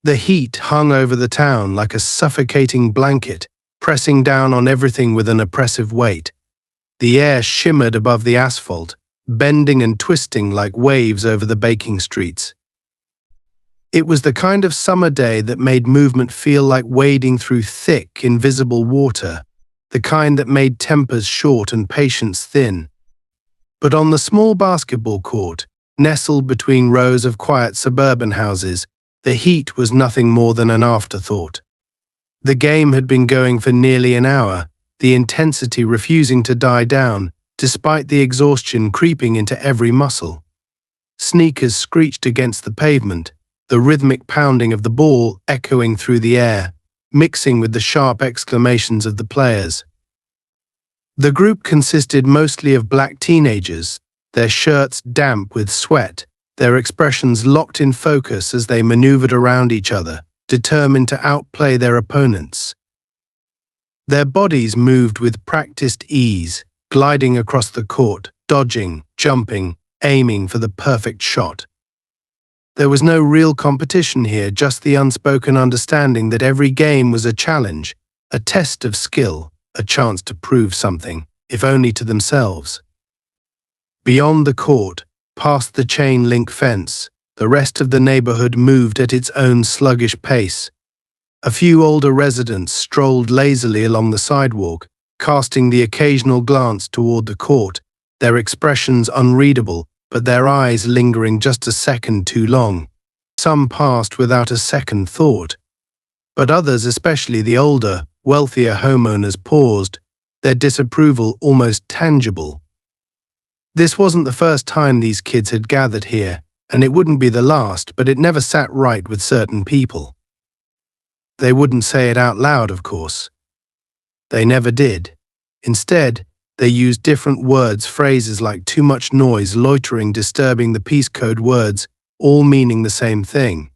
The heat hung over the town like a suffocating blanket, pressing down on everything with an oppressive weight. The air shimmered above the asphalt, bending and twisting like waves over the baking streets. It was the kind of summer day that made movement feel like wading through thick, invisible water, the kind that made tempers short and patience thin. But on the small basketball court, nestled between rows of quiet suburban houses, the heat was nothing more than an afterthought. The game had been going for nearly an hour, the intensity refusing to die down, despite the exhaustion creeping into every muscle. Sneakers screeched against the pavement, the rhythmic pounding of the ball echoing through the air, mixing with the sharp exclamations of the players. The group consisted mostly of black teenagers, their shirts damp with sweat, their expressions locked in focus as they maneuvered around each other, determined to outplay their opponents. Their bodies moved with practiced ease, gliding across the court, dodging, jumping, aiming for the perfect shot. There was no real competition here, just the unspoken understanding that every game was a challenge, a test of skill, a chance to prove something, if only to themselves. Beyond the court, past the chain-link fence, the rest of the neighborhood moved at its own sluggish pace. A few older residents strolled lazily along the sidewalk, casting the occasional glance toward the court, their expressions unreadable, but their eyes lingering just a second too long. Some passed without a second thought. But others, especially the older, wealthier homeowners, paused, their disapproval almost tangible. This wasn't the first time these kids had gathered here, and it wouldn't be the last, but it never sat right with certain people. They wouldn't say it out loud, of course. They never did. Instead, they used different words, phrases like too much noise, loitering, disturbing, the peace code words, all meaning the same thing.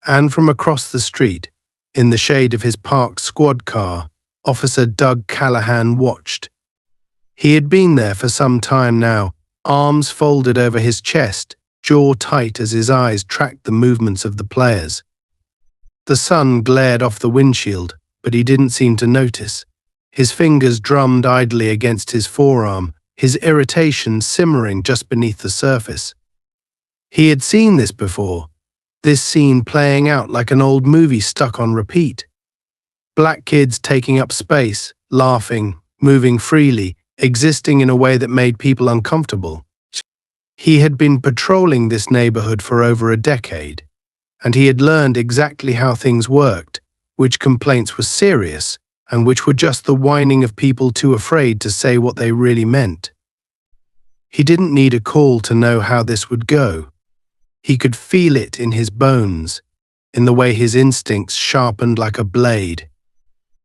And from across the street, in the shade of his parked squad car, Officer Doug Callahan watched. He had been there for some time now, arms folded over his chest, jaw tight as his eyes tracked the movements of the players. The sun glared off the windshield, but he didn't seem to notice. His fingers drummed idly against his forearm, his irritation simmering just beneath the surface. He had seen this before, this scene playing out like an old movie stuck on repeat. Black kids taking up space, laughing, moving freely, existing in a way that made people uncomfortable. He had been patrolling this neighborhood for over a decade, and he had learned exactly how things worked, which complaints were serious, and which were just the whining of people too afraid to say what they really meant. He didn't need a call to know how this would go. He could feel it in his bones, in the way his instincts sharpened like a blade.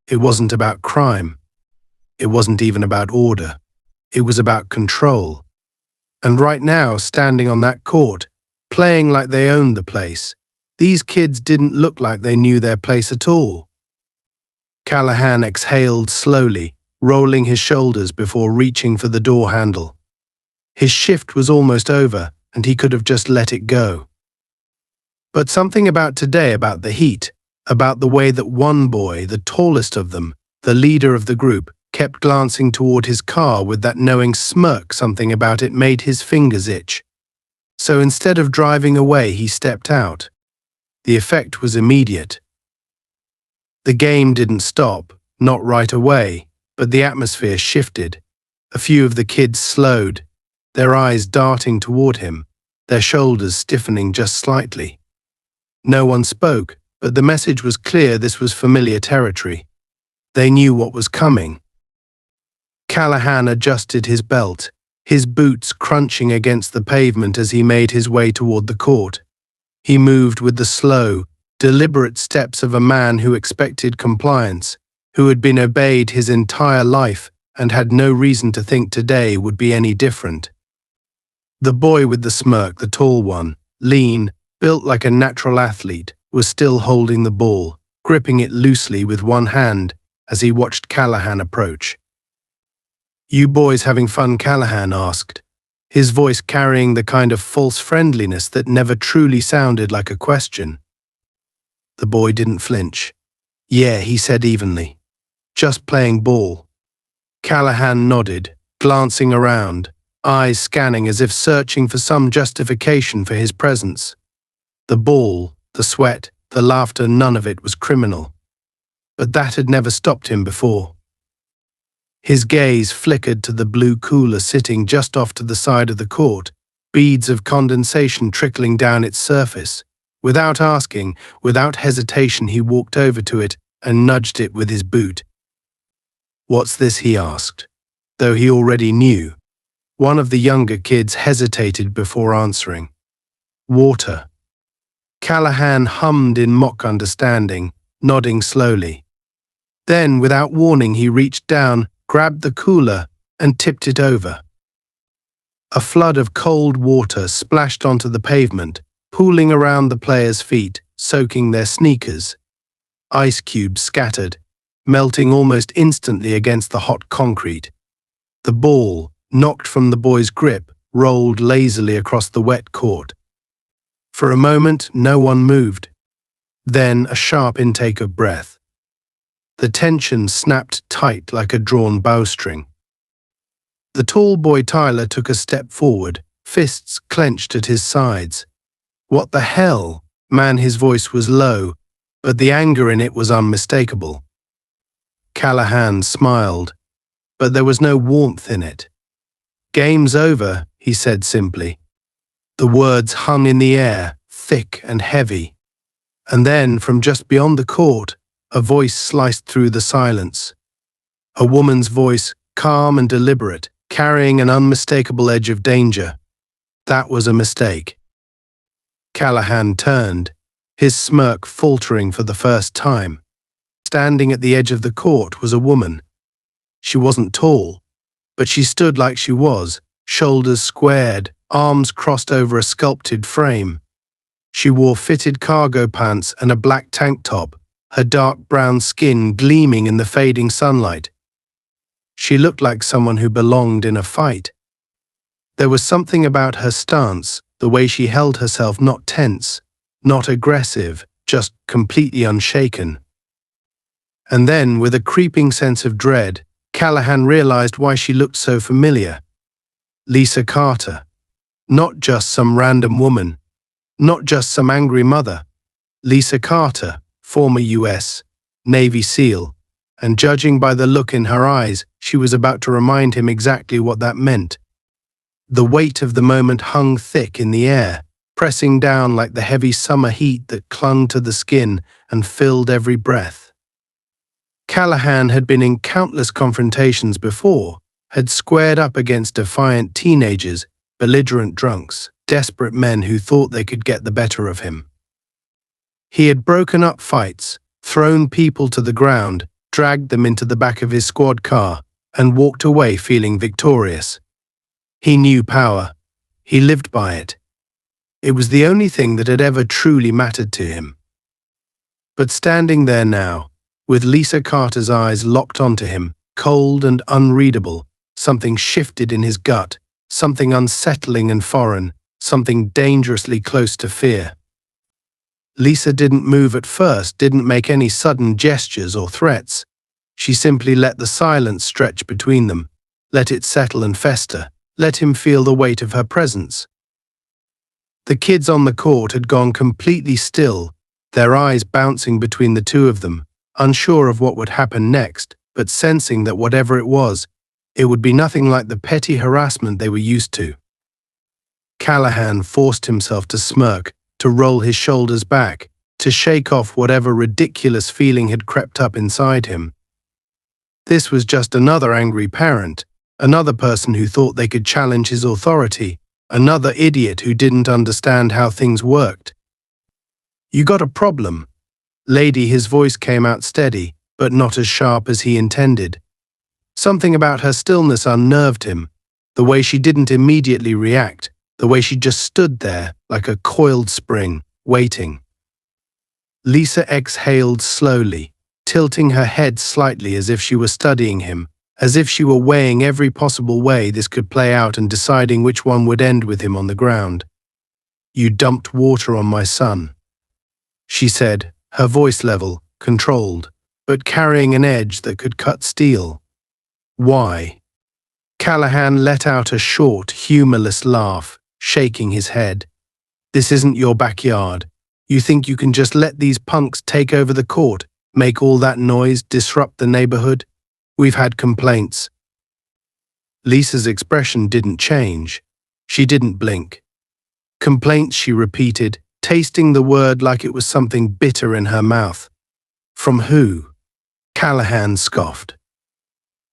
It wasn't about crime. It wasn't even about order. It was about control. And right now, standing on that court, playing like they owned the place, these kids didn't look like they knew their place at all. Callahan exhaled slowly, rolling his shoulders before reaching for the door handle. His shift was almost over, and he could have just let it go. But something about today, about the heat, about the way that one boy, the tallest of them, the leader of the group, kept glancing toward his car with that knowing smirk, something about it made his fingers itch. So instead of driving away, he stepped out. The effect was immediate. The game didn't stop, not right away, but the atmosphere shifted. A few of the kids slowed, their eyes darting toward him, their shoulders stiffening just slightly. No one spoke, but the message was clear: this was familiar territory. They knew what was coming. Callahan adjusted his belt, his boots crunching against the pavement as he made his way toward the court. He moved with the slow, deliberate steps of a man who expected compliance, who had been obeyed his entire life and had no reason to think today would be any different. The boy with the smirk, the tall one, lean, built like a natural athlete, was still holding the ball, gripping it loosely with one hand as he watched Callahan approach. "You boys having fun?" Callahan asked, his voice carrying the kind of false friendliness that never truly sounded like a question. The boy didn't flinch. Yeah, he said evenly. Just playing ball. Callahan nodded, glancing around, eyes scanning as if searching for some justification for his presence. The ball, the sweat, the laughter, none of it was criminal. But that had never stopped him before. His gaze flickered to the blue cooler sitting just off to the side of the court, beads of condensation trickling down its surface. Without asking, without hesitation, he walked over to it and nudged it with his boot. "What's this?" he asked, though he already knew. One of the younger kids hesitated before answering. "Water." Callahan hummed in mock understanding, nodding slowly. Then, without warning, he reached down, grabbed the cooler, and tipped it over. A flood of cold water splashed onto the pavement, pooling around the players' feet, soaking their sneakers. Ice cubes scattered, melting almost instantly against the hot concrete. The ball, knocked from the boy's grip, rolled lazily across the wet court. For a moment, no one moved. Then a sharp intake of breath. The tension snapped tight like a drawn bowstring. The tall boy Tyler took a step forward, fists clenched at his sides. "What the hell?" Man, his voice was low, but the anger in it was unmistakable. Callahan smiled, but there was no warmth in it. "Game's over," he said simply. The words hung in the air, thick and heavy. And then, from just beyond the court, a voice sliced through the silence. A woman's voice, calm and deliberate, carrying an unmistakable edge of danger. That was a mistake. Callahan turned, his smirk faltering for the first time. Standing at the edge of the court was a woman. She wasn't tall, but she stood like she was, shoulders squared, arms crossed over a sculpted frame. She wore fitted cargo pants and a black tank top, her dark brown skin gleaming in the fading sunlight. She looked like someone who belonged in a fight. There was something about her stance, the way she held herself, not tense, not aggressive, just completely unshaken. And then, with a creeping sense of dread, Callahan realized why she looked so familiar. Lisa Carter. Not just some random woman. Not just some angry mother. Lisa Carter, former U.S. Navy SEAL, and judging by the look in her eyes, she was about to remind him exactly what that meant. The weight of the moment hung thick in the air, pressing down like the heavy summer heat that clung to the skin and filled every breath. Callahan had been in countless confrontations before, had squared up against defiant teenagers, belligerent drunks, desperate men who thought they could get the better of him. He had broken up fights, thrown people to the ground, dragged them into the back of his squad car, and walked away feeling victorious. He knew power. He lived by it. It was the only thing that had ever truly mattered to him. But standing there now, with Lisa Carter's eyes locked onto him, cold and unreadable, something shifted in his gut, something unsettling and foreign, something dangerously close to fear. Lisa didn't move at first, didn't make any sudden gestures or threats. She simply let the silence stretch between them, let it settle and fester, let him feel the weight of her presence. The kids on the court had gone completely still, their eyes bouncing between the two of them, unsure of what would happen next, but sensing that whatever it was, it would be nothing like the petty harassment they were used to. Callahan forced himself to smirk, to roll his shoulders back, to shake off whatever ridiculous feeling had crept up inside him. This was just another angry parent, another person who thought they could challenge his authority, another idiot who didn't understand how things worked. "You got a problem?" Lady, his voice came out steady, but not as sharp as he intended. Something about her stillness unnerved him, the way she didn't immediately react, the way she just stood there like a coiled spring, waiting. Lisa exhaled slowly, tilting her head slightly as if she were studying him, as if she were weighing every possible way this could play out and deciding which one would end with him on the ground. "You dumped water on my son," she said, her voice level, controlled, but carrying an edge that could cut steel. Why? Callahan let out a short, humorless laugh, shaking his head. This isn't your backyard. You think you can just let these punks take over the court, make all that noise, disrupt the neighborhood? We've had complaints. Lisa's expression didn't change. She didn't blink. Complaints, she repeated, tasting the word like it was something bitter in her mouth. From who? Callahan scoffed.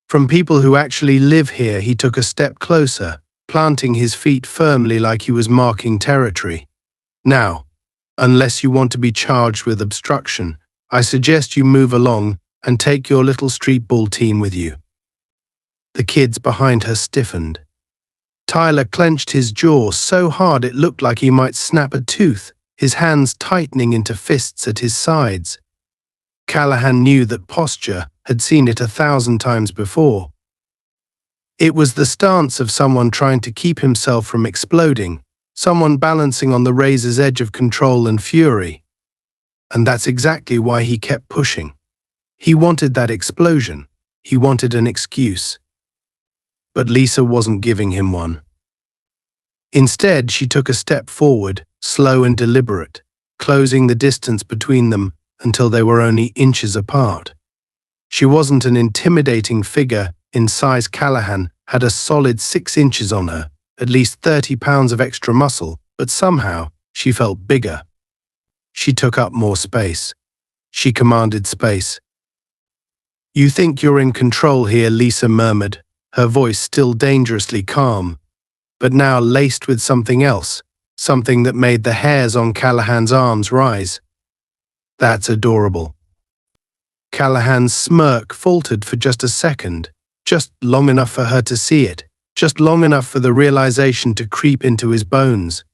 From people who actually live here. He took a step closer, planting his feet firmly like he was marking territory. Now, unless you want to be charged with obstruction, I suggest you move along and take your little street ball team with you. The kids behind her stiffened. Tyler clenched his jaw so hard it looked like he might snap a tooth, his hands tightening into fists at his sides. Callahan knew that posture, had seen it 1,000 times before. It was the stance of someone trying to keep himself from exploding, someone balancing on the razor's edge of control and fury. And that's exactly why he kept pushing. He wanted that explosion. He wanted an excuse. But Lisa wasn't giving him one. Instead, she took a step forward, slow and deliberate, closing the distance between them until they were only inches apart. She wasn't an intimidating figure in size. Callahan had a solid 6 inches on her, at least 30 pounds of extra muscle, but somehow she felt bigger. She took up more space. She commanded space. You think you're in control here, Lisa murmured, her voice still dangerously calm, but now laced with something else, something that made the hairs on Callahan's arms rise. That's adorable. Callahan's smirk faltered for just a second, just long enough for her to see it, just long enough for the realization to creep into his bones.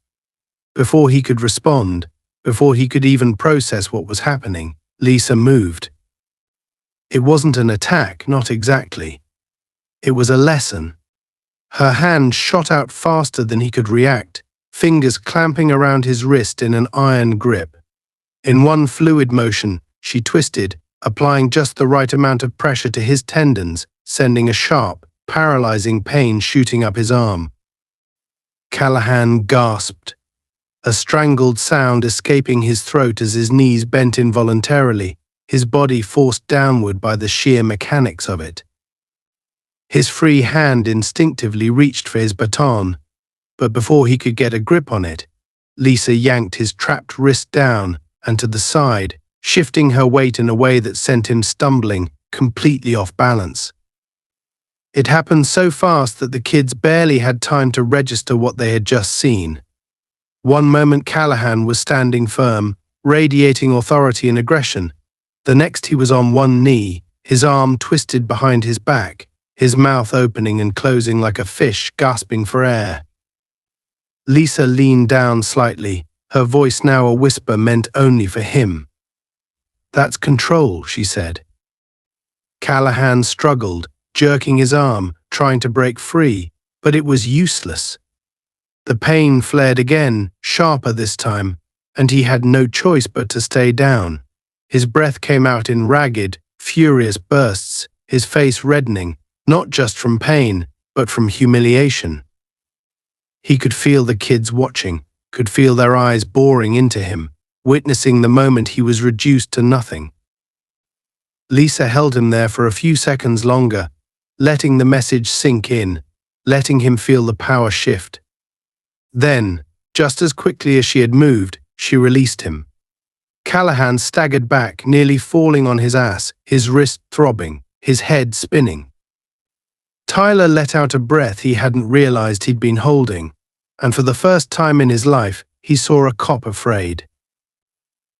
Before he could respond, before he could even process what was happening, Lisa moved. It wasn't an attack, not exactly. It was a lesson. Her hand shot out faster than he could react, fingers clamping around his wrist in an iron grip. In one fluid motion, she twisted, applying just the right amount of pressure to his tendons, sending a sharp, paralyzing pain shooting up his arm. Callahan gasped, a strangled sound escaping his throat as his knees bent involuntarily, his body forced downward by the sheer mechanics of it. His free hand instinctively reached for his baton, but before he could get a grip on it, Lisa yanked his trapped wrist down and to the side, shifting her weight in a way that sent him stumbling, completely off balance. It happened so fast that the kids barely had time to register what they had just seen. One moment Callahan was standing firm, radiating authority and aggression. The next he was on one knee, his arm twisted behind his back, his mouth opening and closing like a fish gasping for air. Lisa leaned down slightly, her voice now a whisper meant only for him. That's control, she said. Callahan struggled, jerking his arm, trying to break free, but it was useless. The pain flared again, sharper this time, and he had no choice but to stay down. His breath came out in ragged, furious bursts, his face reddening, not just from pain, but from humiliation. He could feel the kids watching, could feel their eyes boring into him, witnessing the moment he was reduced to nothing. Lisa held him there for a few seconds longer, letting the message sink in, letting him feel the power shift. Then, just as quickly as she had moved, she released him. Callahan staggered back, nearly falling on his ass, his wrist throbbing, his head spinning. Tyler let out a breath he hadn't realized he'd been holding, and for the first time in his life, he saw a cop afraid.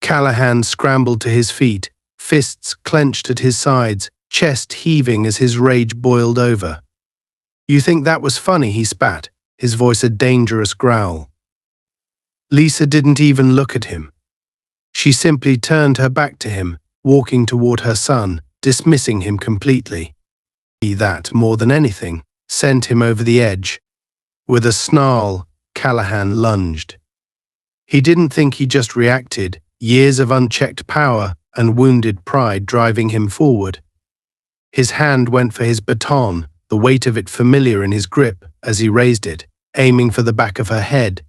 Callahan scrambled to his feet, fists clenched at his sides, chest heaving as his rage boiled over. You think that was funny, he spat, his voice a dangerous growl. Lisa didn't even look at him. She simply turned her back to him, walking toward her son, dismissing him completely. That, more than anything, sent him over the edge. With a snarl, Callahan lunged. He didn't think he just reacted, years of unchecked power and wounded pride driving him forward. His hand went for his baton, the weight of it familiar in his grip as he raised it, aiming for the back of her head.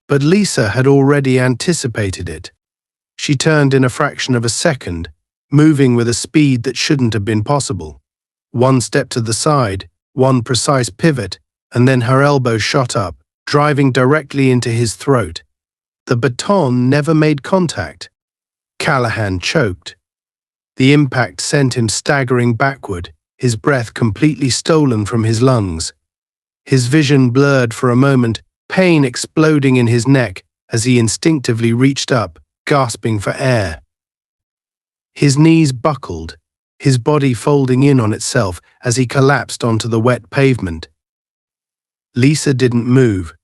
But Lisa had already anticipated it. She turned in a fraction of a second, moving with a speed that shouldn't have been possible. One step to the side, one precise pivot, and then her elbow shot up, driving directly into his throat. The baton never made contact. Callahan choked. The impact sent him staggering backward, his breath completely stolen from his lungs. His vision blurred for a moment, pain exploding in his neck as he instinctively reached up, gasping for air. His knees buckled, his body folding in on itself as he collapsed onto the wet pavement. Lisa didn't move.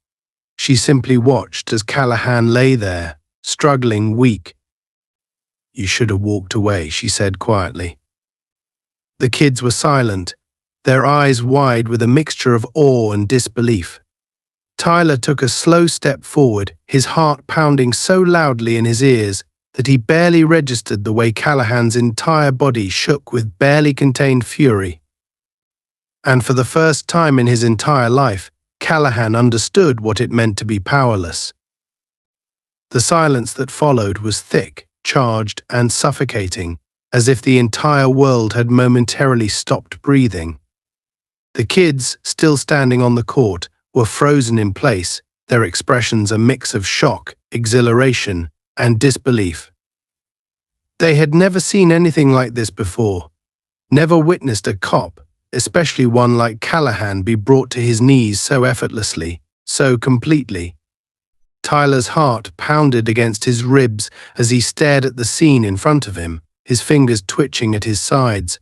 She simply watched as Callahan lay there, struggling, weak. "You should have walked away," she said quietly. The kids were silent, their eyes wide with a mixture of awe and disbelief. Tyler took a slow step forward, his heart pounding so loudly in his ears that he barely registered the way Callahan's entire body shook with barely contained fury. And for the first time in his entire life, Callahan understood what it meant to be powerless. The silence that followed was thick, charged, and suffocating, as if the entire world had momentarily stopped breathing. The kids, still standing on the court, were frozen in place, their expressions a mix of shock, exhilaration, and disbelief. They had never seen anything like this before, never witnessed a cop, especially one like Callahan, be brought to his knees so effortlessly, so completely. Tyler's heart pounded against his ribs as he stared at the scene in front of him, his fingers twitching at his sides.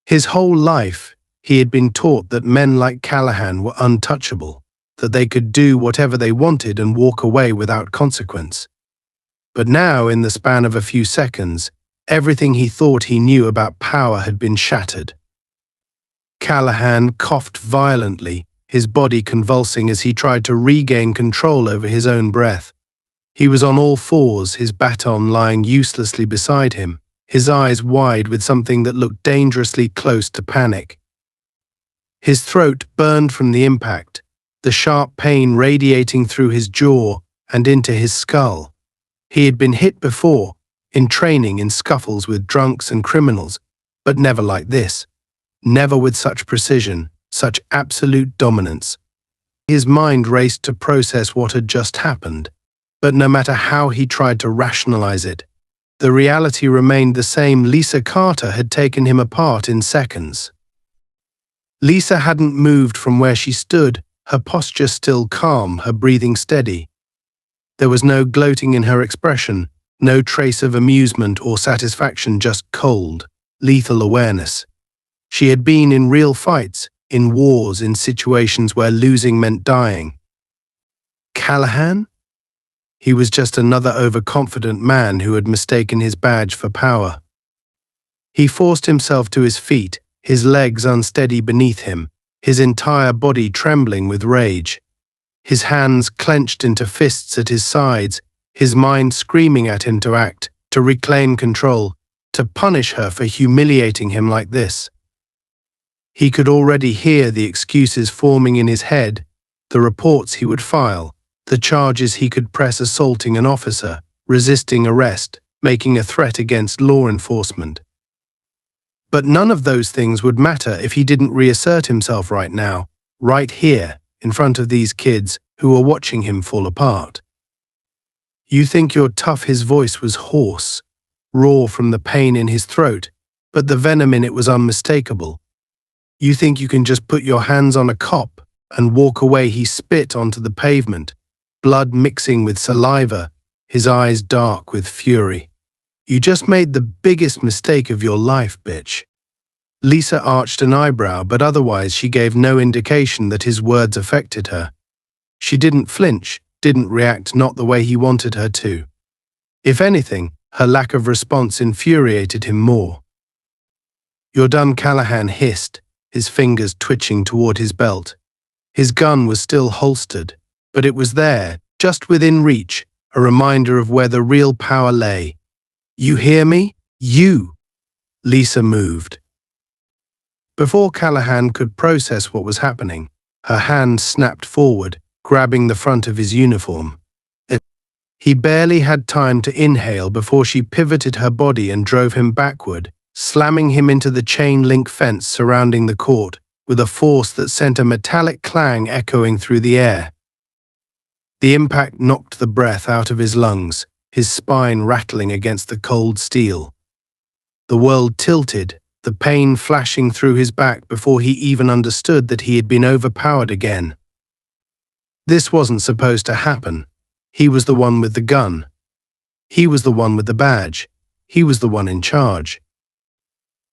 His whole life, he had been taught that men like Callahan were untouchable, that they could do whatever they wanted and walk away without consequence. But now, in the span of a few seconds, everything he thought he knew about power had been shattered. Callahan coughed violently, his body convulsing as he tried to regain control over his own breath. He was on all fours, his baton lying uselessly beside him, his eyes wide with something that looked dangerously close to panic. His throat burned from the impact, the sharp pain radiating through his jaw and into his skull. He had been hit before, in training in scuffles with drunks and criminals, but never like this. Never with such precision, such absolute dominance. His mind raced to process what had just happened, but no matter how he tried to rationalize it, the reality remained the same. Lisa Carter had taken him apart in seconds. Lisa hadn't moved from where she stood, her posture still calm, her breathing steady. There was no gloating in her expression, no trace of amusement or satisfaction, just cold, lethal awareness. She had been in real fights, in wars, in situations where losing meant dying. Callahan? He was just another overconfident man who had mistaken his badge for power. He forced himself to his feet, his legs unsteady beneath him, his entire body trembling with rage. His hands clenched into fists at his sides, his mind screaming at him to act, to reclaim control, to punish her for humiliating him like this. He could already hear the excuses forming in his head, the reports he would file, the charges he could press assaulting an officer, resisting arrest, making a threat against law enforcement. But none of those things would matter if he didn't reassert himself right now, right here, in front of these kids who were watching him fall apart. "You think you're tough?" His voice was hoarse, raw from the pain in his throat, but the venom in it was unmistakable. "You think you can just put your hands on a cop and walk away?" He spit onto the pavement, blood mixing with saliva, his eyes dark with fury. "You just made the biggest mistake of your life, bitch." Lisa arched an eyebrow, but otherwise she gave no indication that his words affected her. She didn't flinch, didn't react, not the way he wanted her to. If anything, her lack of response infuriated him more. "You're done," Callahan hissed, his fingers twitching toward his belt. His gun was still holstered, but it was there, just within reach, a reminder of where the real power lay. "You hear me? You!" Lisa moved. Before Callahan could process what was happening, her hand snapped forward, grabbing the front of his uniform. He barely had time to inhale before she pivoted her body and drove him backward, slamming him into the chain-link fence surrounding the court with a force that sent a metallic clang echoing through the air. The impact knocked the breath out of his lungs, his spine rattling against the cold steel. The world tilted, the pain flashing through his back before he even understood that he had been overpowered again. This wasn't supposed to happen. He was the one with the gun. He was the one with the badge. He was the one in charge.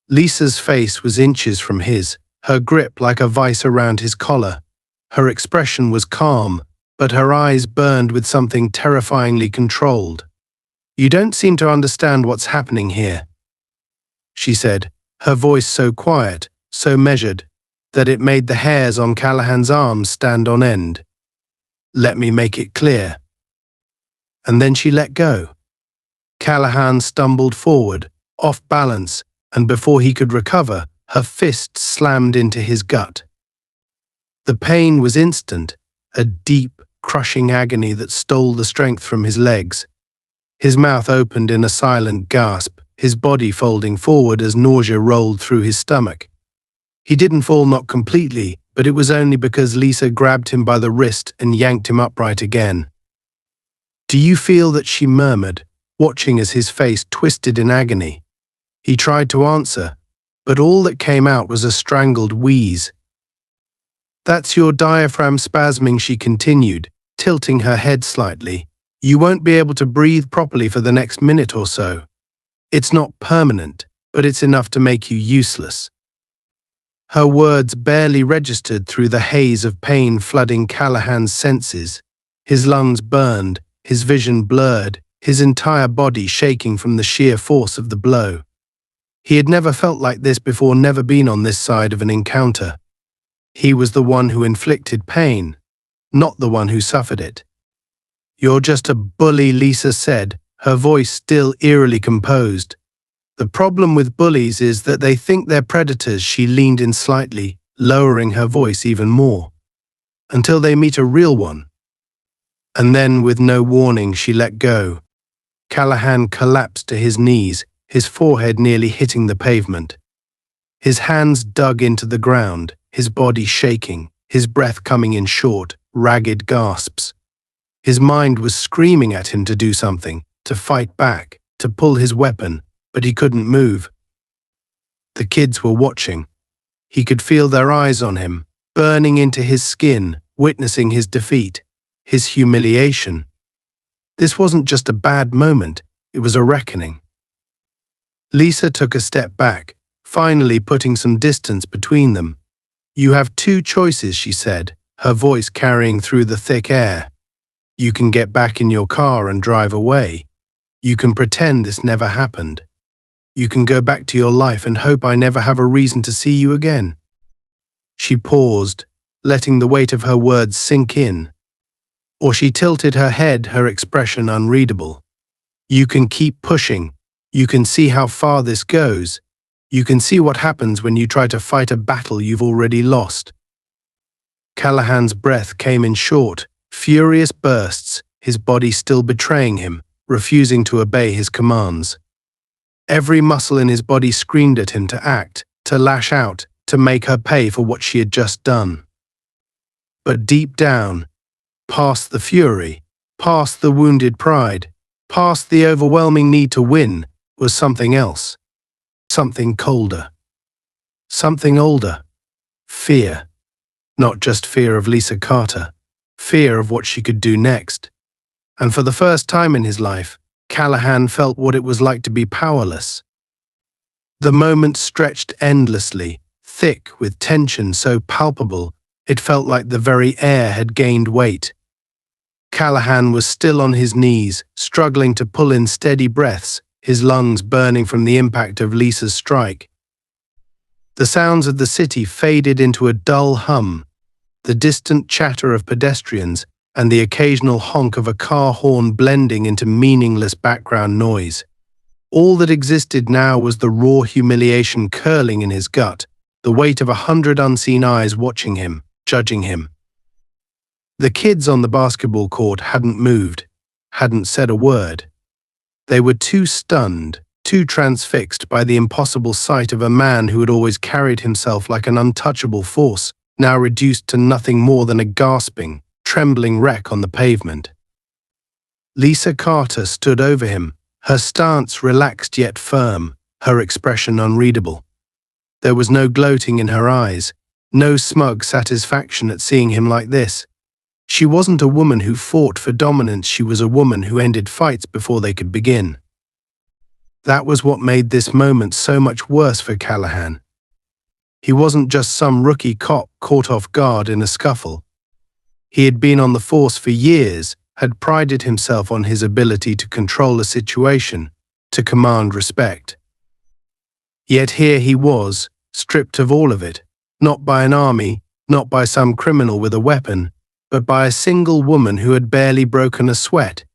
Lisa's face was inches from his, her grip like a vice around his collar. Her expression was calm, but her eyes burned with something terrifyingly controlled. "You don't seem to understand what's happening here," she said, her voice so quiet, so measured, that it made the hairs on Callahan's arms stand on end. "Let me make it clear." And then she let go. Callahan stumbled forward, off balance, and before he could recover, her fist slammed into his gut. The pain was instant, a deep, crushing agony that stole the strength from his legs. His mouth opened in a silent gasp, his body folding forward as nausea rolled through his stomach. He didn't fall not completely, but it was only because Lisa grabbed him by the wrist and yanked him upright again. "Do you feel that?" she murmured, watching as his face twisted in agony. He tried to answer, but all that came out was a strangled wheeze. "That's your diaphragm spasming," she continued, tilting her head slightly. "You won't be able to breathe properly for the next minute or so. It's not permanent, but it's enough to make you useless." Her words barely registered through the haze of pain flooding Callahan's senses. His lungs burned, his vision blurred, his entire body shaking from the sheer force of the blow. He had never felt like this before, never been on this side of an encounter. He was the one who inflicted pain, not the one who suffered it. "You're just a bully," Lisa said, her voice still eerily composed. "The problem with bullies is that they think they're predators." She leaned in slightly, lowering her voice even more. "Until they meet a real one." And then, with no warning, she let go. Callahan collapsed to his knees, his forehead nearly hitting the pavement. His hands dug into the ground, his body shaking, his breath coming in short, ragged gasps. His mind was screaming at him to do something, to fight back, to pull his weapon, but he couldn't move. The kids were watching. He could feel their eyes on him, burning into his skin, witnessing his defeat, his humiliation. This wasn't just a bad moment, it was a reckoning. Lisa took a step back, finally putting some distance between them. "You have two choices," she said, her voice carrying through the thick air. "You can get back in your car and drive away. You can pretend this never happened. You can go back to your life and hope I never have a reason to see you again." She paused, letting the weight of her words sink in. Or she tilted her head, her expression unreadable. "You can keep pushing. You can see how far this goes. You can see what happens when you try to fight a battle you've already lost." Callahan's breath came in short, furious bursts, his body still betraying him, refusing to obey his commands. Every muscle in his body screamed at him to act, to lash out, to make her pay for what she had just done. But deep down, past the fury, past the wounded pride, past the overwhelming need to win, was something else. Something colder. Something older. Fear. Not just fear of Lisa Carter. Fear of what she could do next. And for the first time in his life, Callahan felt what it was like to be powerless. The moment stretched endlessly, thick with tension so palpable, it felt like the very air had gained weight. Callahan was still on his knees, struggling to pull in steady breaths, his lungs burning from the impact of Lisa's strike. The sounds of the city faded into a dull hum, the distant chatter of pedestrians and the occasional honk of a car horn blending into meaningless background noise. All that existed now was the raw humiliation curling in his gut, the weight of 100 unseen eyes watching him, judging him. The kids on the basketball court hadn't moved, hadn't said a word. They were too stunned, too transfixed by the impossible sight of a man who had always carried himself like an untouchable force, now reduced to nothing more than a gasping, trembling wreck on the pavement. Lisa Carter stood over him, her stance relaxed yet firm, her expression unreadable. There was no gloating in her eyes, no smug satisfaction at seeing him like this. She wasn't a woman who fought for dominance, she was a woman who ended fights before they could begin. That was what made this moment so much worse for Callahan. He wasn't just some rookie cop caught off guard in a scuffle. He had been on the force for years, had prided himself on his ability to control a situation, to command respect. Yet here he was, stripped of all of it, not by an army, not by some criminal with a weapon, but by a single woman who had barely broken a sweat.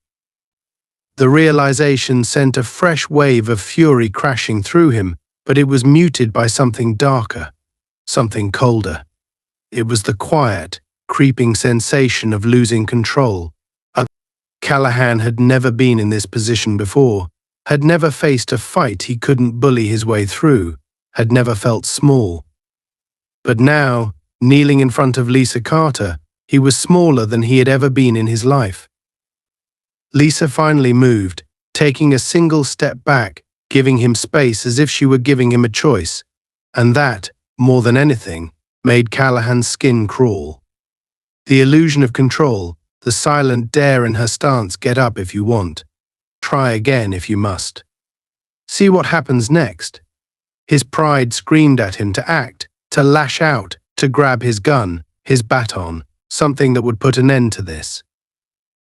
The realization sent a fresh wave of fury crashing through him, but it was muted by something darker, something colder. It was the quiet, creeping sensation of losing control. Callahan had never been in this position before, had never faced a fight he couldn't bully his way through, had never felt small. But now, kneeling in front of Lisa Carter, he was smaller than he had ever been in his life. Lisa finally moved, taking a single step back, giving him space as if she were giving him a choice, and that, more than anything, made Callahan's skin crawl. The illusion of control, the silent dare in her stance, get up if you want, try again if you must. See what happens next. His pride screamed at him to act, to lash out, to grab his gun, his baton, something that would put an end to this.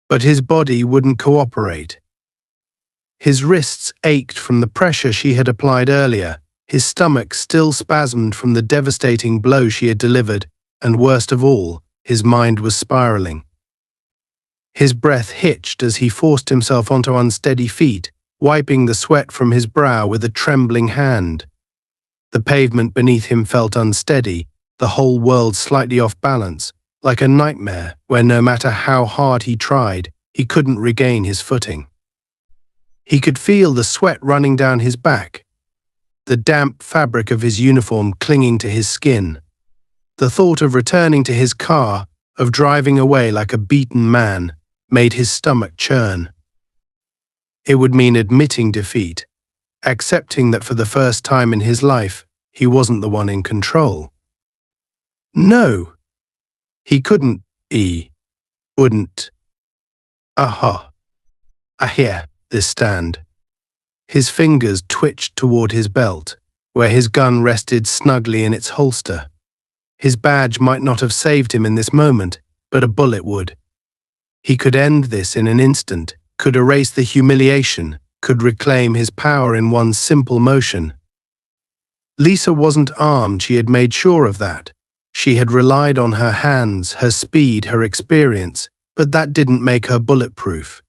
But his body wouldn't cooperate. His wrists ached from the pressure she had applied earlier, his stomach still spasmed from the devastating blow she had delivered, and worst of all, his mind was spiraling. His breath hitched as he forced himself onto unsteady feet, wiping the sweat from his brow with a trembling hand. The pavement beneath him felt unsteady, the whole world slightly off balance, like a nightmare where no matter how hard he tried, he couldn't regain his footing. He could feel the sweat running down his back, the damp fabric of his uniform clinging to his skin. The thought of returning to his car, of driving away like a beaten man, made his stomach churn. It would mean admitting defeat, accepting that for the first time in his life, he wasn't the one in control. No, he couldn't, wouldn't. Aha. Here, this stand. His fingers twitched toward his belt, where his gun rested snugly in its holster. His badge might not have saved him in this moment, but a bullet would. He could end this in an instant, could erase the humiliation, could reclaim his power in one simple motion. Lisa wasn't armed, she had made sure of that. She had relied on her hands, her speed, her experience, but that didn't make her bulletproof.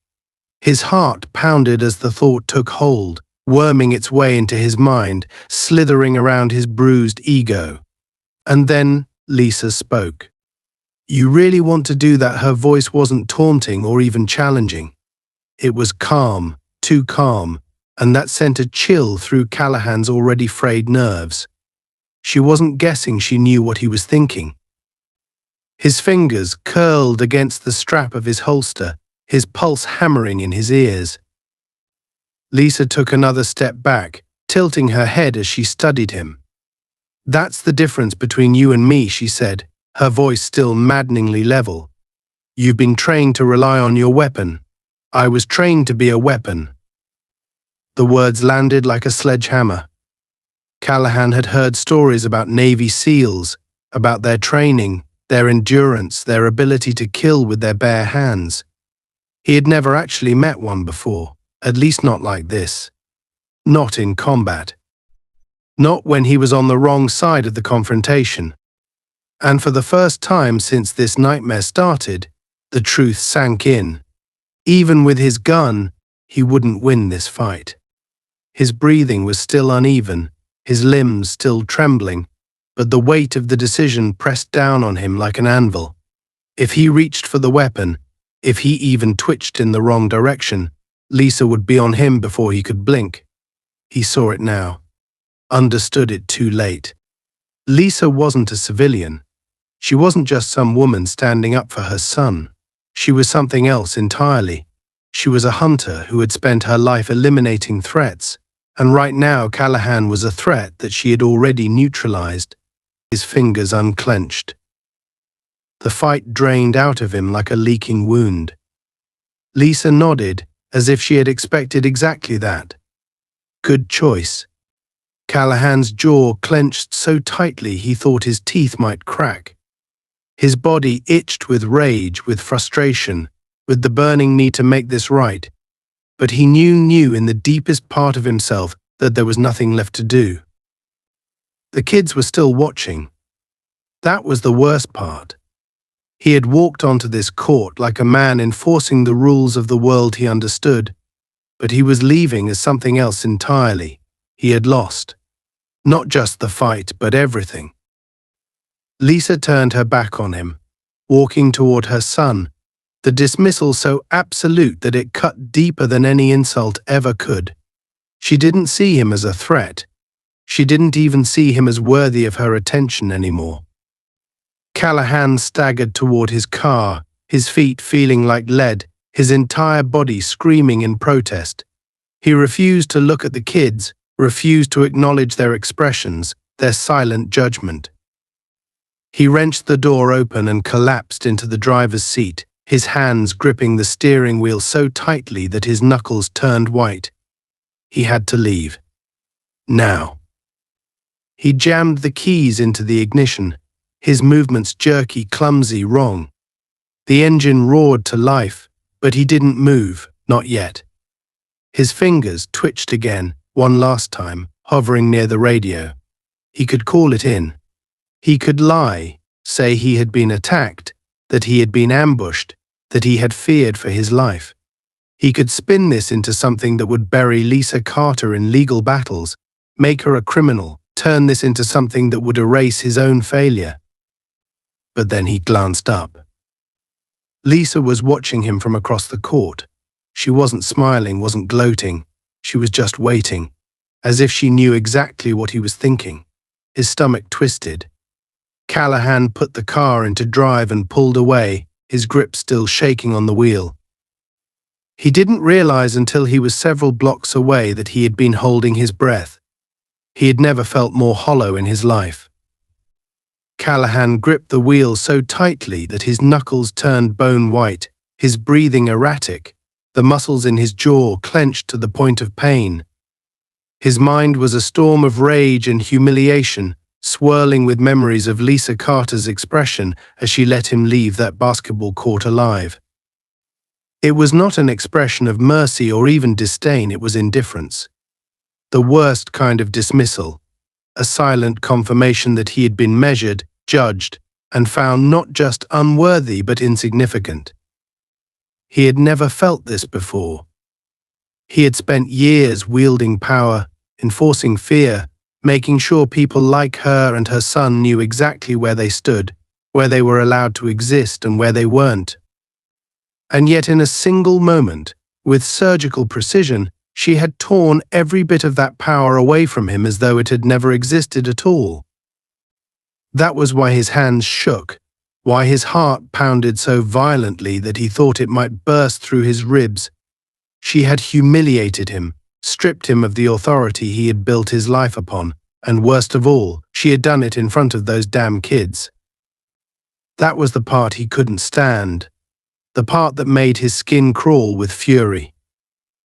His heart pounded as the thought took hold, worming its way into his mind, slithering around his bruised ego. And then Lisa spoke. "You really want to do that?" Her voice wasn't taunting or even challenging. It was calm, too calm, and that sent a chill through Callahan's already frayed nerves. She wasn't guessing, she knew what he was thinking. His fingers curled against the strap of his holster, his pulse hammering in his ears. Lisa took another step back, tilting her head as she studied him. "That's the difference between you and me," she said, her voice still maddeningly level. "You've been trained to rely on your weapon. I was trained to be a weapon." The words landed like a sledgehammer. Callahan had heard stories about Navy SEALs, about their training, their endurance, their ability to kill with their bare hands. He had never actually met one before, at least not like this. Not in combat. Not when he was on the wrong side of the confrontation. And for the first time since this nightmare started, The truth sank in. Even with his gun, he wouldn't win this fight. His breathing was still uneven, his limbs still trembling, but the weight of the decision pressed down on him like an anvil. If he reached for the weapon, if he even twitched in the wrong direction, Lisa would be on him before he could blink. He saw it now. Understood it too late. Lisa wasn't a civilian. She wasn't just some woman standing up for her son. She was something else entirely. She was a hunter who had spent her life eliminating threats, and right now Callahan was a threat that she had already neutralized. His fingers unclenched. The fight drained out of him like a leaking wound. Lisa nodded, as if she had expected exactly that. Good choice. Callahan's jaw clenched so tightly he thought his teeth might crack. His body itched with rage, with frustration, with the burning need to make this right. But he knew in the deepest part of himself that there was nothing left to do. The kids were still watching. That was the worst part. He had walked onto this court like a man enforcing the rules of the world he understood, but he was leaving as something else entirely. He had lost. Not just the fight, but everything. Lisa turned her back on him, walking toward her son, the dismissal so absolute that it cut deeper than any insult ever could. She didn't see him as a threat. She didn't even see him as worthy of her attention anymore. Callahan staggered toward his car, his feet feeling like lead, his entire body screaming in protest. He refused to look at the kids, refused to acknowledge their expressions, their silent judgment. He wrenched the door open and collapsed into the driver's seat, his hands gripping the steering wheel so tightly that his knuckles turned white. He had to leave. Now. He jammed the keys into the ignition, his movements jerky, clumsy, wrong. The engine roared to life, but he didn't move, not yet. His fingers twitched again, one last time, hovering near the radio. He could call it in. He could lie, say he had been attacked, that he had been ambushed, that he had feared for his life. He could spin this into something that would bury Lisa Carter in legal battles, make her a criminal, turn this into something that would erase his own failure. But then he glanced up. Lisa was watching him from across the court. She wasn't smiling, wasn't gloating. She was just waiting, as if she knew exactly what he was thinking. His stomach twisted. Callahan put the car into drive and pulled away, his grip still shaking on the wheel. He didn't realize until he was several blocks away that he had been holding his breath. He had never felt more hollow in his life. Callahan gripped the wheel so tightly that his knuckles turned bone white, his breathing erratic, the muscles in his jaw clenched to the point of pain. His mind was a storm of rage and humiliation, swirling with memories of Lisa Carter's expression as she let him leave that basketball court alive. It was not an expression of mercy or even disdain, it was indifference. The worst kind of dismissal, a silent confirmation that he had been measured, judged, and found not just unworthy but insignificant. He had never felt this before. He had spent years wielding power, enforcing fear, making sure people like her and her son knew exactly where they stood, where they were allowed to exist and where they weren't. And yet in a single moment, with surgical precision, she had torn every bit of that power away from him as though it had never existed at all. That was why his hands shook, why his heart pounded so violently that he thought it might burst through his ribs. She had humiliated him, stripped him of the authority he had built his life upon, and worst of all, she had done it in front of those damn kids. That was the part he couldn't stand, the part that made his skin crawl with fury.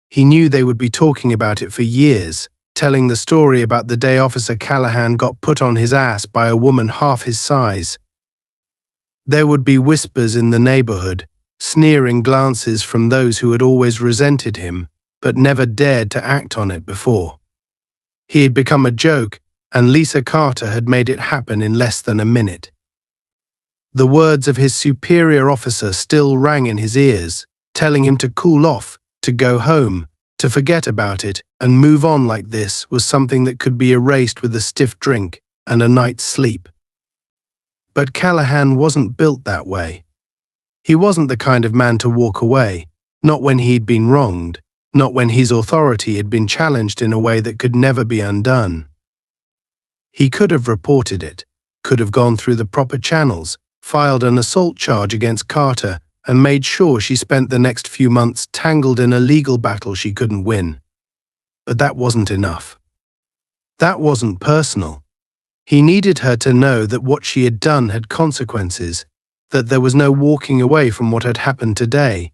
He knew they would be talking about it for years, telling the story about the day Officer Callahan got put on his ass by a woman half his size. There would be whispers in the neighborhood, sneering glances from those who had always resented him, but never dared to act on it before. He had become a joke, and Lisa Carter had made it happen in less than a minute. The words of his superior officer still rang in his ears, telling him to cool off, to go home, to forget about it, and move on like this was something that could be erased with a stiff drink and a night's sleep. But Callahan wasn't built that way. He wasn't the kind of man to walk away, not when he'd been wronged, not when his authority had been challenged in a way that could never be undone. He could have reported it, could have gone through the proper channels, filed an assault charge against Carter, and made sure she spent the next few months tangled in a legal battle she couldn't win. But that wasn't enough. That wasn't personal. He needed her to know that what she had done had consequences, that there was no walking away from what had happened today.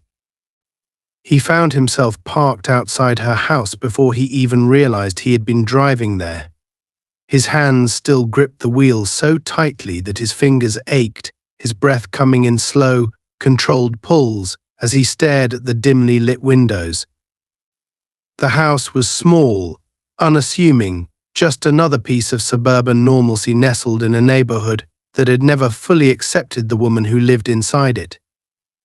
He found himself parked outside her house before he even realized he had been driving there. His hands still gripped the wheel so tightly that his fingers ached, his breath coming in slow, controlled pulls as he stared at the dimly lit windows. The house was small, unassuming, just another piece of suburban normalcy nestled in a neighborhood that had never fully accepted the woman who lived inside it.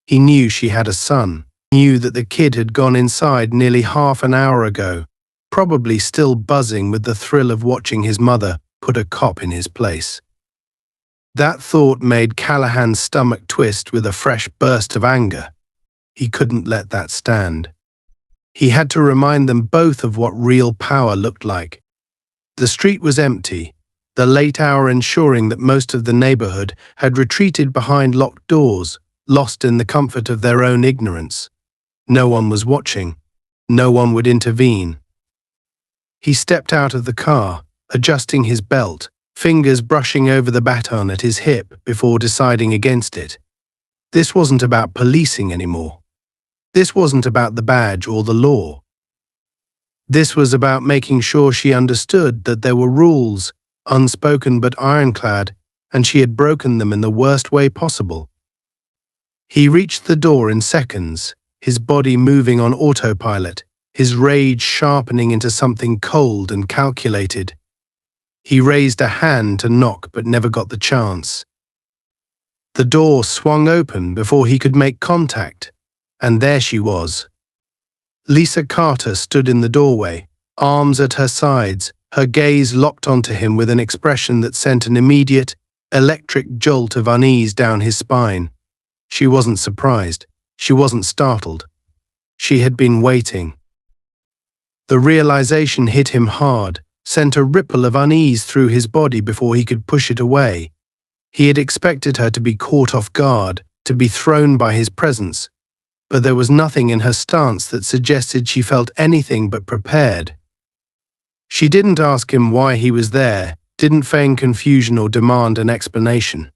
He knew she had a son, knew that the kid had gone inside nearly half an hour ago, probably still buzzing with the thrill of watching his mother put a cop in his place. That thought made Callahan's stomach twist with a fresh burst of anger. He couldn't let that stand. He had to remind them both of what real power looked like. The street was empty, the late hour ensuring that most of the neighborhood had retreated behind locked doors, lost in the comfort of their own ignorance. No one was watching. No one would intervene. He stepped out of the car, adjusting his belt, fingers brushing over the baton at his hip before deciding against it. This wasn't about policing anymore. This wasn't about the badge or the law. This was about making sure she understood that there were rules, unspoken but ironclad, and she had broken them in the worst way possible. He reached the door in seconds, his body moving on autopilot, his rage sharpening into something cold and calculated. He raised a hand to knock but never got the chance. The door swung open before he could make contact, and there she was. Lisa Carter stood in the doorway, arms at her sides, her gaze locked onto him with an expression that sent an immediate, electric jolt of unease down his spine. She wasn't surprised. She wasn't startled. She had been waiting. The realization hit him hard, sent a ripple of unease through his body before he could push it away. He had expected her to be caught off guard, to be thrown by his presence, but there was nothing in her stance that suggested she felt anything but prepared. She didn't ask him why he was there, didn't feign confusion or demand an explanation.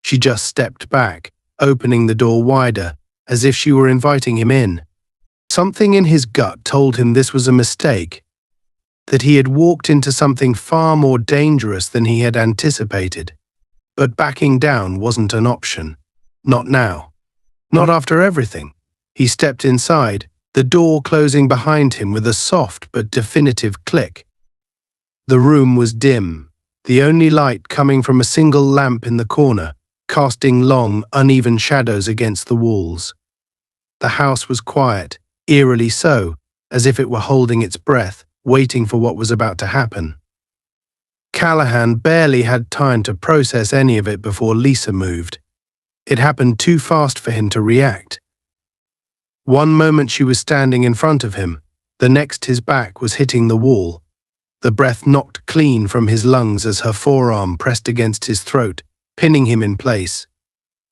She just stepped back, opening the door wider, as if she were inviting him in. Something in his gut told him this was a mistake, that he had walked into something far more dangerous than he had anticipated. But backing down wasn't an option. Not now. Not after everything. He stepped inside, the door closing behind him with a soft but definitive click. The room was dim, the only light coming from a single lamp in the corner, casting long, uneven shadows against the walls. The house was quiet, eerily so, as if it were holding its breath, waiting for what was about to happen. Callahan barely had time to process any of it before Lisa moved. It happened too fast for him to react. One moment she was standing in front of him, the next his back was hitting the wall. The breath knocked clean from his lungs as her forearm pressed against his throat, pinning him in place.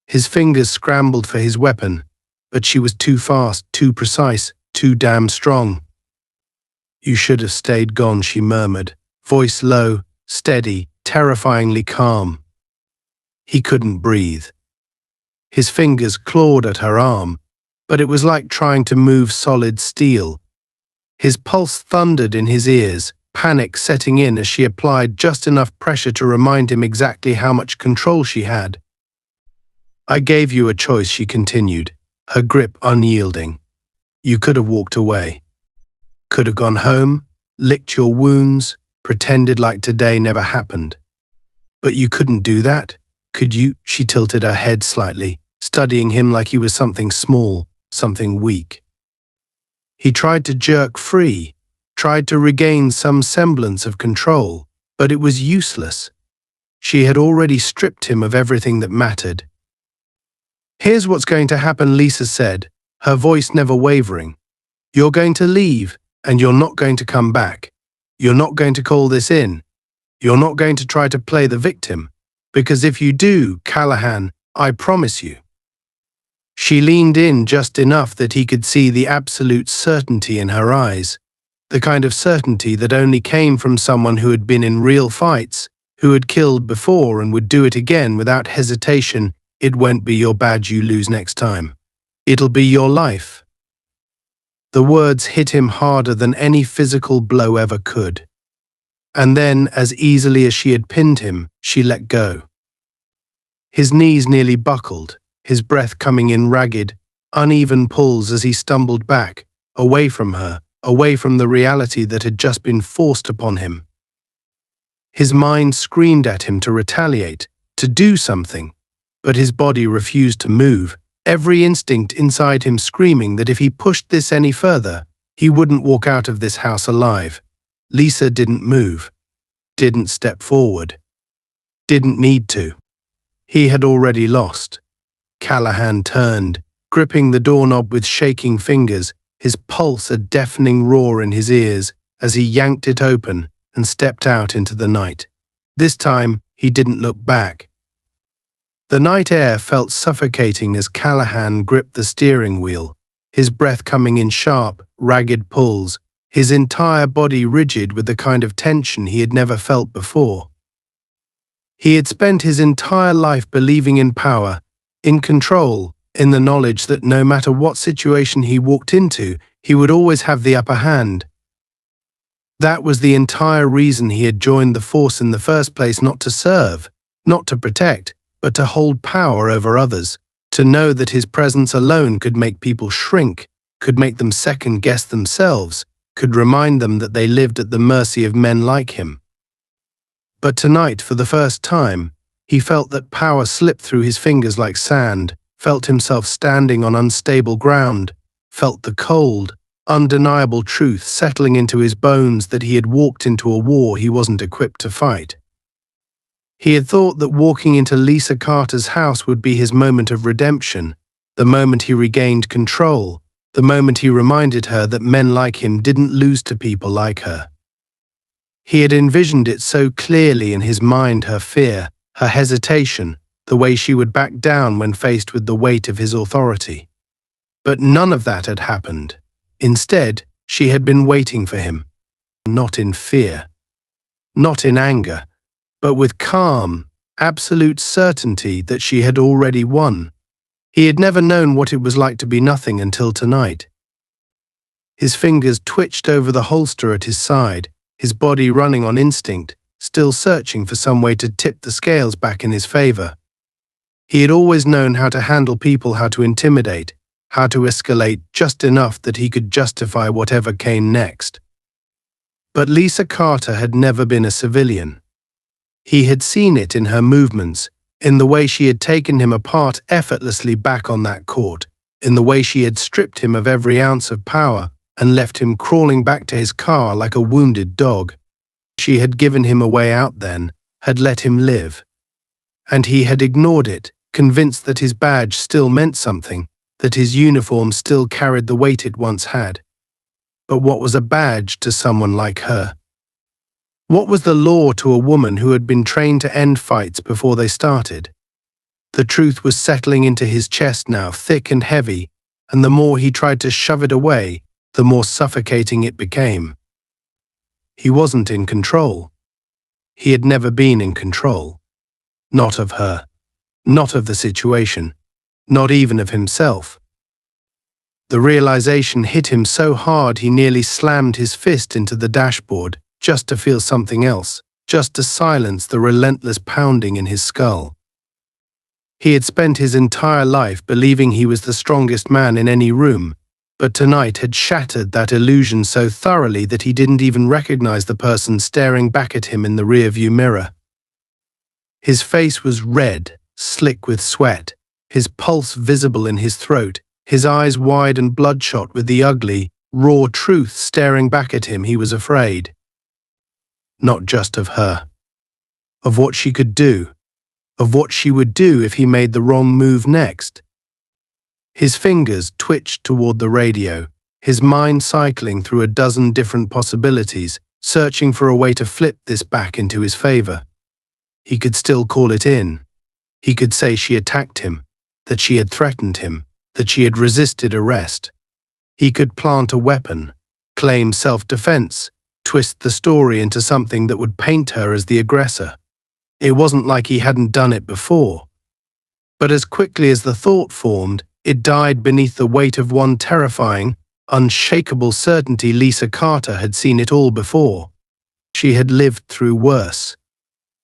His fingers scrambled for his weapon, but she was too fast, too precise, too damn strong. "You should have stayed gone," she murmured, voice low, steady, terrifyingly calm. He couldn't breathe. His fingers clawed at her arm, but it was like trying to move solid steel. His pulse thundered in his ears, panic setting in as she applied just enough pressure to remind him exactly how much control she had. "I gave you a choice," she continued, her grip unyielding. "You could have walked away. Could have gone home, licked your wounds, pretended like today never happened. But you couldn't do that. Could you? She tilted her head slightly, studying him like he was something small, something weak. He tried to jerk free, tried to regain some semblance of control, but it was useless. She had already stripped him of everything that mattered. "Here's what's going to happen," Lisa said, her voice never wavering. "You're going to leave, and you're not going to come back. You're not going to call this in. You're not going to try to play the victim. Because if you do, Callahan, I promise you." She leaned in just enough that he could see the absolute certainty in her eyes, the kind of certainty that only came from someone who had been in real fights, who had killed before and would do it again without hesitation. "It won't be your badge you lose next time. It'll be your life." The words hit him harder than any physical blow ever could. And then, as easily as she had pinned him, she let go. His knees nearly buckled, his breath coming in ragged, uneven pulls as he stumbled back, away from her, away from the reality that had just been forced upon him. His mind screamed at him to retaliate, to do something, but his body refused to move, every instinct inside him screaming that if he pushed this any further, he wouldn't walk out of this house alive. Lisa didn't move, didn't step forward, didn't need to. He had already lost. Callahan turned, gripping the doorknob with shaking fingers, his pulse a deafening roar in his ears as he yanked it open and stepped out into the night. This time, he didn't look back. The night air felt suffocating as Callahan gripped the steering wheel, his breath coming in sharp, ragged pulls, his entire body rigid with the kind of tension he had never felt before. He had spent his entire life believing in power, in control, in the knowledge that no matter what situation he walked into, he would always have the upper hand. That was the entire reason he had joined the force in the first place, not to serve, not to protect, but to hold power over others, to know that his presence alone could make people shrink, could make them second-guess themselves, could remind them that they lived at the mercy of men like him. But tonight, for the first time, he felt that power slipped through his fingers like sand, felt himself standing on unstable ground, felt the cold, undeniable truth settling into his bones that he had walked into a war he wasn't equipped to fight. He had thought that walking into Lisa Carter's house would be his moment of redemption, the moment he regained control, the moment he reminded her that men like him didn't lose to people like her. He had envisioned it so clearly in his mind, her fear, her hesitation, the way she would back down when faced with the weight of his authority. But none of that had happened. Instead, she had been waiting for him, not in fear, not in anger, but with calm, absolute certainty that she had already won. He had never known what it was like to be nothing until tonight. His fingers twitched over the holster at his side, his body running on instinct, still searching for some way to tip the scales back in his favor. He had always known how to handle people, how to intimidate, how to escalate just enough that he could justify whatever came next. But Lisa Carter had never been a civilian. He had seen it in her movements, in the way she had taken him apart effortlessly back on that court, in the way she had stripped him of every ounce of power and left him crawling back to his car like a wounded dog. She had given him a way out then, had let him live. And he had ignored it, convinced that his badge still meant something, that his uniform still carried the weight it once had. But what was a badge to someone like her? What was the law to a woman who had been trained to end fights before they started? The truth was settling into his chest now, thick and heavy, and the more he tried to shove it away, the more suffocating it became. He wasn't in control. He had never been in control. Not of her. Not of the situation. Not even of himself. The realization hit him so hard he nearly slammed his fist into the dashboard, just to feel something else, just to silence the relentless pounding in his skull. He had spent his entire life believing he was the strongest man in any room, but tonight had shattered that illusion so thoroughly that he didn't even recognize the person staring back at him in the rearview mirror. His face was red, slick with sweat, his pulse visible in his throat, his eyes wide and bloodshot with the ugly, raw truth staring back at him. He was afraid. Not just of her. Of what she could do. Of what she would do if he made the wrong move next. His fingers twitched toward the radio, his mind cycling through a dozen different possibilities, searching for a way to flip this back into his favor. He could still call it in. He could say she attacked him, that she had threatened him, that she had resisted arrest. He could plant a weapon, claim self-defense, twist the story into something that would paint her as the aggressor. It wasn't like he hadn't done it before. But as quickly as the thought formed, it died beneath the weight of one terrifying, unshakable certainty. Lisa Carter had seen it all before. She had lived through worse.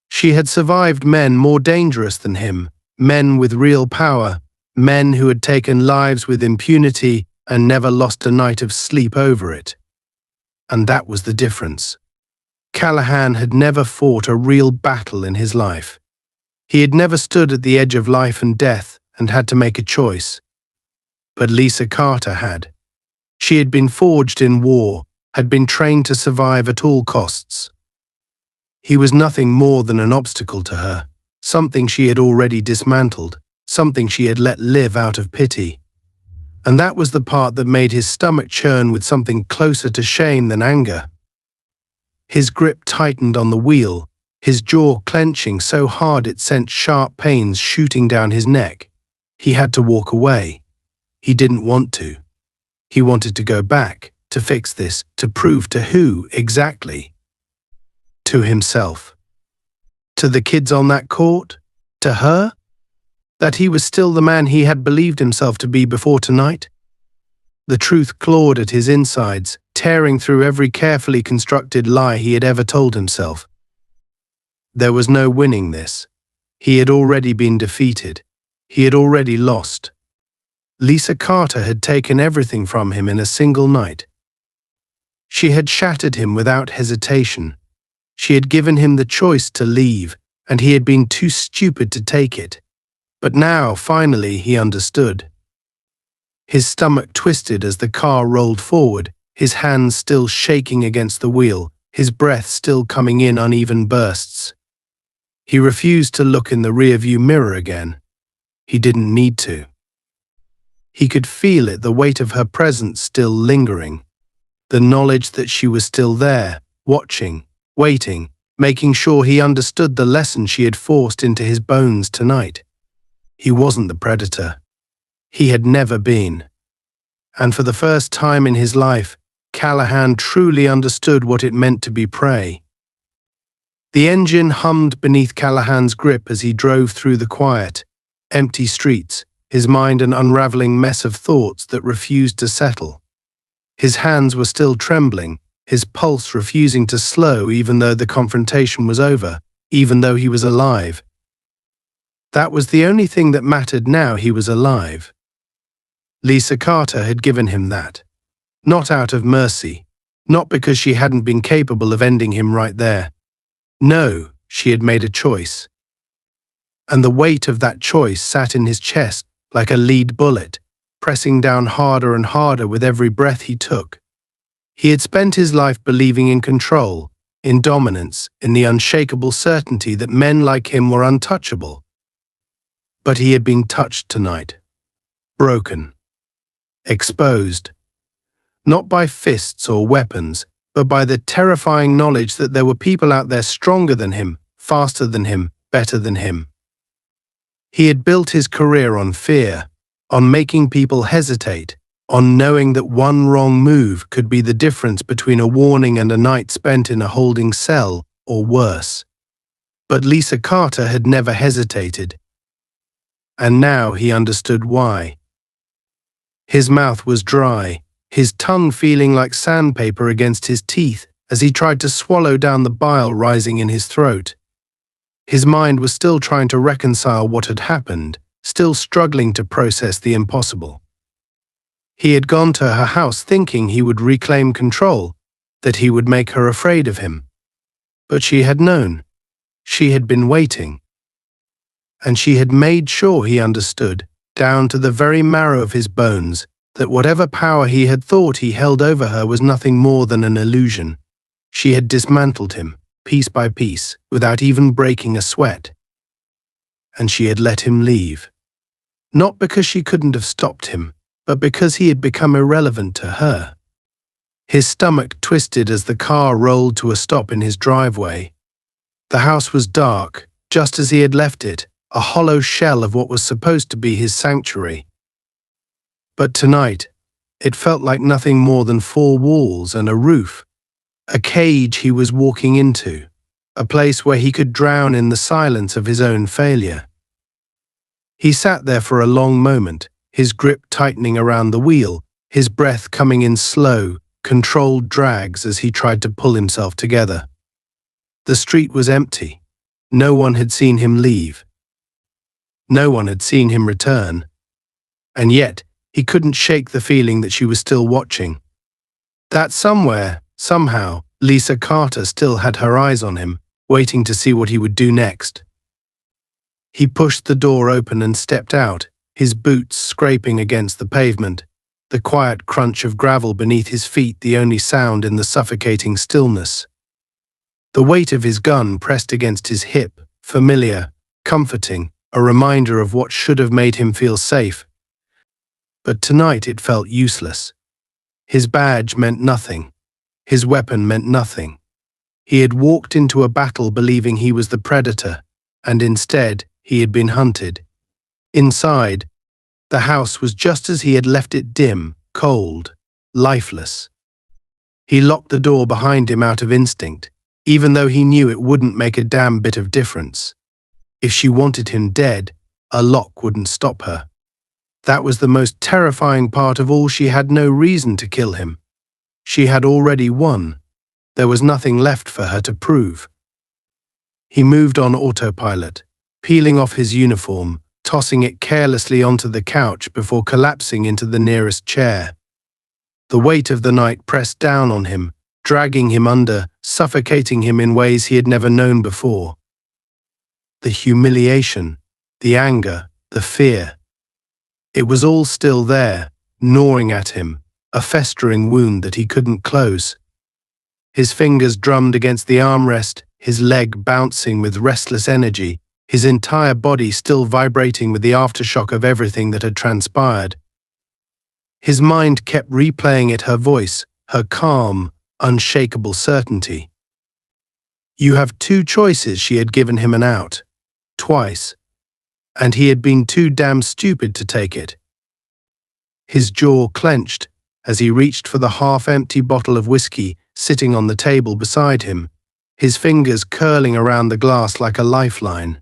She had survived men more dangerous than him, men with real power, men who had taken lives with impunity and never lost a night of sleep over it. And that was the difference. Callahan had never fought a real battle in his life. He had never stood at the edge of life and death and had to make a choice. But Lisa Carter had. She had been forged in war, had been trained to survive at all costs. He was nothing more than an obstacle to her, something she had already dismantled, something she had let live out of pity. And that was the part that made his stomach churn with something closer to shame than anger. His grip tightened on the wheel, his jaw clenching so hard it sent sharp pains shooting down his neck. He had to walk away. He didn't want to. He wanted to go back, to fix this, to prove to who exactly? To himself. To the kids on that court? To her? That he was still the man he had believed himself to be before tonight? The truth clawed at his insides, tearing through every carefully constructed lie he had ever told himself. There was no winning this. He had already been defeated. He had already lost. Lisa Carter had taken everything from him in a single night. She had shattered him without hesitation. She had given him the choice to leave, and he had been too stupid to take it. But now, finally, he understood. His stomach twisted as the car rolled forward, his hands still shaking against the wheel, his breath still coming in uneven bursts. He refused to look in the rearview mirror again. He didn't need to. He could feel it, the weight of her presence still lingering. The knowledge that she was still there, watching, waiting, making sure he understood the lesson she had forced into his bones tonight. He wasn't the predator. He had never been. And for the first time in his life, Callahan truly understood what it meant to be prey. The engine hummed beneath Callahan's grip as he drove through the quiet, empty streets, his mind an unraveling mess of thoughts that refused to settle. His hands were still trembling, his pulse refusing to slow even though the confrontation was over, even though he was alive. That was the only thing that mattered now. He was alive. Lisa Carter had given him that. Not out of mercy, not because she hadn't been capable of ending him right there. No, she had made a choice. And the weight of that choice sat in his chest like a lead bullet, pressing down harder and harder with every breath he took. He had spent his life believing in control, in dominance, in the unshakable certainty that men like him were untouchable. But he had been touched tonight. Broken. Exposed. Not by fists or weapons, but by the terrifying knowledge that there were people out there stronger than him, faster than him, better than him. He had built his career on fear, on making people hesitate, on knowing that one wrong move could be the difference between a warning and a night spent in a holding cell, or worse. But Lisa Carter had never hesitated. And now he understood why. His mouth was dry, his tongue feeling like sandpaper against his teeth as he tried to swallow down the bile rising in his throat. His mind was still trying to reconcile what had happened, still struggling to process the impossible. He had gone to her house thinking he would reclaim control, that he would make her afraid of him. But she had known. She had been waiting. and she had made sure he understood, down to the very marrow of his bones, that whatever power he had thought he held over her was nothing more than an illusion. She had dismantled him, piece by piece, without even breaking a sweat. And she had let him leave. Not because she couldn't have stopped him, but because he had become irrelevant to her. His stomach twisted as the car rolled to a stop in his driveway. The house was dark, just as he had left it, a hollow shell of what was supposed to be his sanctuary. But tonight, it felt like nothing more than four walls and a roof, a cage he was walking into, a place where he could drown in the silence of his own failure. He sat there for a long moment, his grip tightening around the wheel, his breath coming in slow, controlled drags as he tried to pull himself together. The street was empty. No one had seen him leave. No one had seen him return. And yet, he couldn't shake the feeling that she was still watching. That somewhere, somehow, Lisa Carter still had her eyes on him, waiting to see what he would do next. He pushed the door open and stepped out, his boots scraping against the pavement, the quiet crunch of gravel beneath his feet the only sound in the suffocating stillness. The weight of his gun pressed against his hip, familiar, comforting, a reminder of what should have made him feel safe. But tonight it felt useless. His badge meant nothing. His weapon meant nothing. He had walked into a battle believing he was the predator, and instead he had been hunted. Inside, the house was just as he had left it, dim, cold, lifeless. He locked the door behind him out of instinct, even though he knew it wouldn't make a damn bit of difference. If she wanted him dead, a lock wouldn't stop her. That was the most terrifying part of all. She had no reason to kill him. She had already won. There was nothing left for her to prove. He moved on autopilot, peeling off his uniform, tossing it carelessly onto the couch before collapsing into the nearest chair. The weight of the night pressed down on him, dragging him under, suffocating him in ways he had never known before. The humiliation, the anger, the fear. It was all still there, gnawing at him, a festering wound that he couldn't close. His fingers drummed against the armrest, his leg bouncing with restless energy, his entire body still vibrating with the aftershock of everything that had transpired. His mind kept replaying it, her voice, her calm, unshakable certainty. You have two choices. She had given him an out. Twice. And he had been too damn stupid to take it. His jaw clenched as he reached for the half-empty bottle of whiskey sitting on the table beside him, his fingers curling around the glass like a lifeline.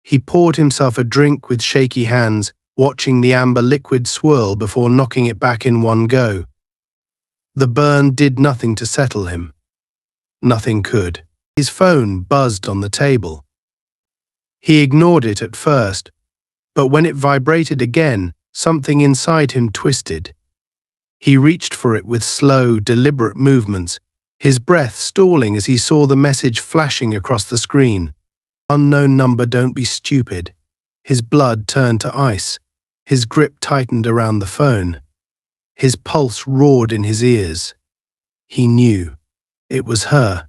He poured himself a drink with shaky hands, watching the amber liquid swirl before knocking it back in one go. The burn did nothing to settle him. Nothing could. His phone buzzed on the table. He ignored it at first, but when it vibrated again, something inside him twisted. He reached for it with slow, deliberate movements, his breath stalling as he saw the message flashing across the screen. Unknown number, don't be stupid. His blood turned to ice. His grip tightened around the phone. His pulse roared in his ears. He knew. It was her.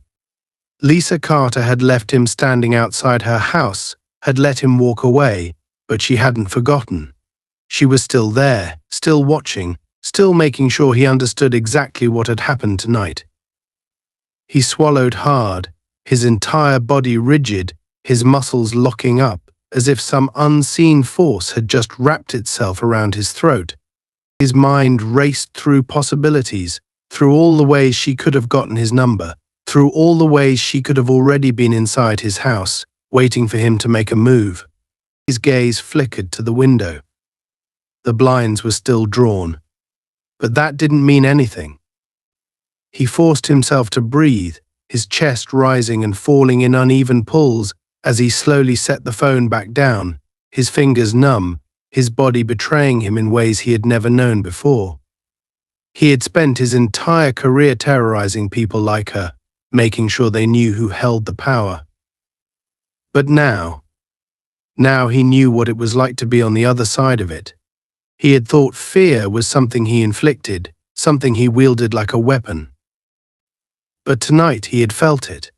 Lisa Carter had left him standing outside her house, had let him walk away, but she hadn't forgotten. She was still there, still watching, still making sure he understood exactly what had happened tonight. He swallowed hard, his entire body rigid, his muscles locking up, as if some unseen force had just wrapped itself around his throat. His mind raced through possibilities, through all the ways she could have gotten his number, through all the ways she could have already been inside his house, waiting for him to make a move. His gaze flickered to the window. The blinds were still drawn, but that didn't mean anything. He forced himself to breathe, his chest rising and falling in uneven pulls as he slowly set the phone back down, his fingers numb, his body betraying him in ways he had never known before. He had spent his entire career terrorizing people like her, making sure they knew who held the power. But now, Now he knew what it was like to be on the other side of it. He had thought fear was something he inflicted, something he wielded like a weapon. But tonight he had felt it.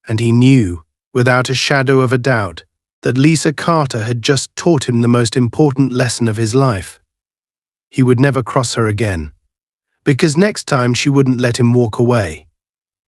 And he knew, without a shadow of a doubt, that Lisa Carter had just taught him the most important lesson of his life. He would never cross her again, because next time she wouldn't let him walk away.